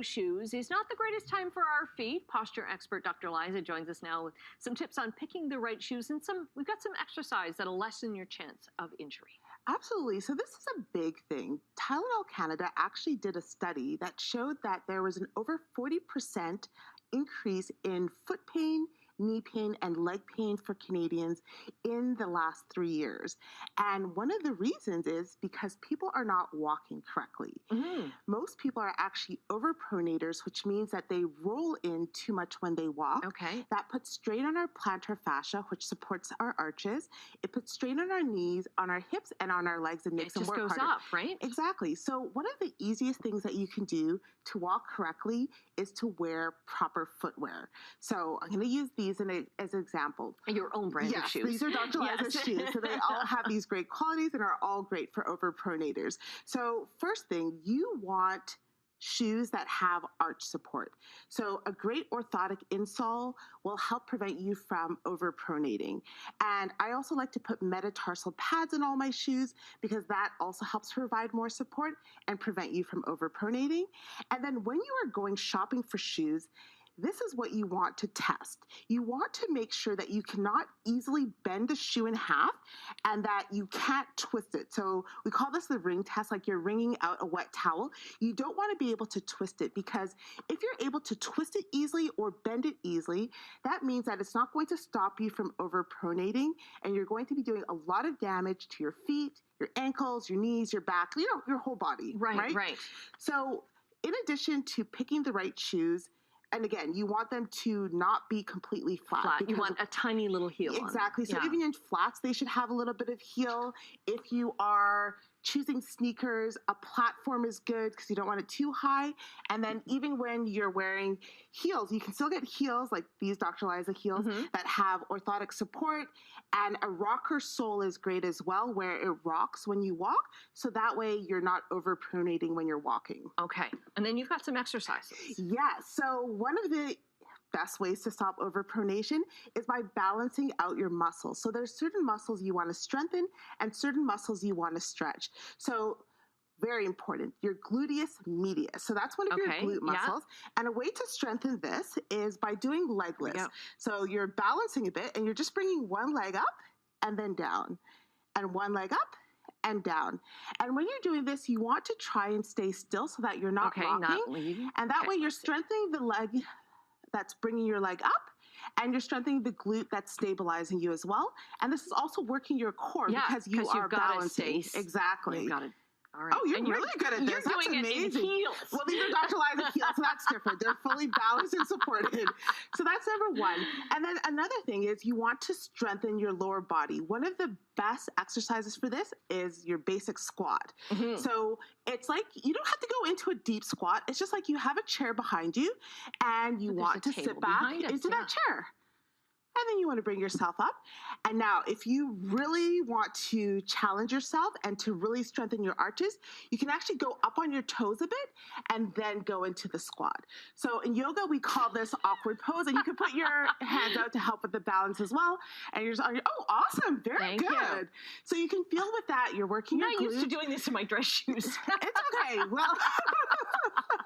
shoes is not the greatest time for our feet. Posture expert Dr. Liza joins us now with some tips on picking the right shoes and we've got some exercise that'll lessen your chance of injury. Absolutely. So this is a big thing. Tylenol Canada actually did a study that showed that there was an over 40% increase in foot pain, knee pain, and leg pain for Canadians in the last 3 years. And one of the reasons is because people are not walking correctly. Most people are actually overpronators, which means that they roll in too much when they walk. Okay. That puts strain on our plantar fascia, which supports our arches. It puts strain on our knees, on our hips, and on our legs and makes them work harder. It just goes up, right? Exactly. So one of the easiest things that you can do to walk correctly is to wear proper footwear. So I'm going to use these as an example. Your own brand of shoes. These are Dr. Liza's shoes. So they all have these great qualities and are all great for overpronators. So first thing, you want shoes that have arch support. So a great orthotic insole will help prevent you from overpronating. And I also like to put metatarsal pads in all my shoes because that also helps provide more support and prevent you from overpronating. And then when you are going shopping for shoes, this is what you want to test. You want to make sure that you cannot easily bend the shoe in half and that you can't twist it. So we call this the ring test, like you're wringing out a wet towel. You don't want to be able to twist it because if you're able to twist it easily or bend it easily, that means that it's not going to stop you from overpronating and you're going to be doing a lot of damage to your feet, your ankles, your knees, your back, your whole body. Right. So in addition to picking the right shoes, and again, you want them to not be completely flat. You want a tiny little heel. Exactly. So even in flats, they should have a little bit of heel. If you are choosing sneakers, a platform is good because you don't want it too high. And then even when you're wearing heels, you can still get heels like these Dr. Liza heels that have orthotic support. And a rocker sole is great as well, where it rocks when you walk. So that way you're not overpronating when you're walking. Okay. And then you've got some exercises. Yeah. So one of the best ways to stop overpronation is by balancing out your muscles. So there's certain muscles you want to strengthen and certain muscles you want to stretch. So very important, your gluteus medius. So that's one of your glute muscles. And a way to strengthen this is by doing leg lifts. So you're balancing a bit and you're just bringing one leg up and then down and one leg up and down. And when you're doing this, you want to try and stay still so that you're not rocking. And that way you're strengthening the leg that's bringing your leg up, and you're strengthening the glute that's stabilizing you as well. And this is also working your core because you are balancing. Exactly. You've got it. All right. Oh, you're really good at this. You're doing amazing. It in heels. Well, these are Dr. Liza heels, so that's different. They're fully balanced and supported. So that's number one. And then another thing is you want to strengthen your lower body. One of the best exercises for this is your basic squat. So it's like you don't have to go into a deep squat. It's just like you have a chair behind you and you want to sit back into that chair. And then you want to bring yourself up. And now, if you really want to challenge yourself and to really strengthen your arches, you can actually go up on your toes a bit and then go into the squat. So in yoga, we call this awkward pose. And you can put your hands out to help with the balance as well. And you're just on your, oh, awesome. Very good. So you can feel with that, you're working your glutes. I'm not used to doing this in my dress shoes. It's okay. Well,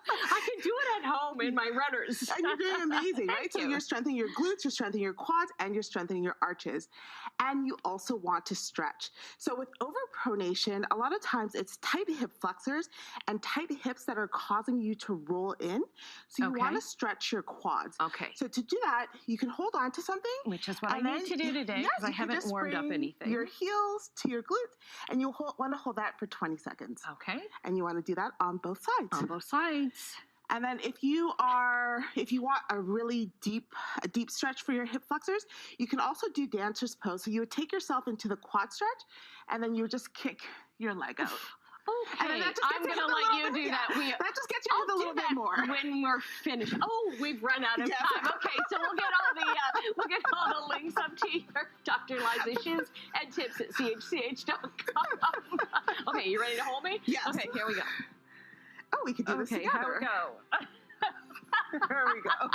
I can do it at home in my runners. And you're doing amazing, right? So you're strengthening your glutes, you're strengthening your quads, and you're strengthening your arches. And you also want to stretch. So with overpronation, a lot of times it's tight hip flexors and tight hips that are causing you to roll in. So you want to stretch your quads. Okay. So to do that, you can hold on to something. Which is what I need to do today because I haven't warmed up anything. Your heels to your glutes, and you'll want to hold that for 20 seconds. Okay. And you want to do that on both sides. On both sides. And then if you want a really deep stretch for your hip flexors, you can also do dancer's pose. So you would take yourself into the quad stretch, and then you would just kick your leg out. Okay, I'm going to let you do that. That just gets you with a little bit more. When we're finished. Oh, we've run out of time. Okay, so we'll get all the links up to your Dr. Liza shoes and tips at chch.com. Okay, you ready to hold me? Yes. Okay, here we go. Oh, we could do this together. Okay, how it go? There we go.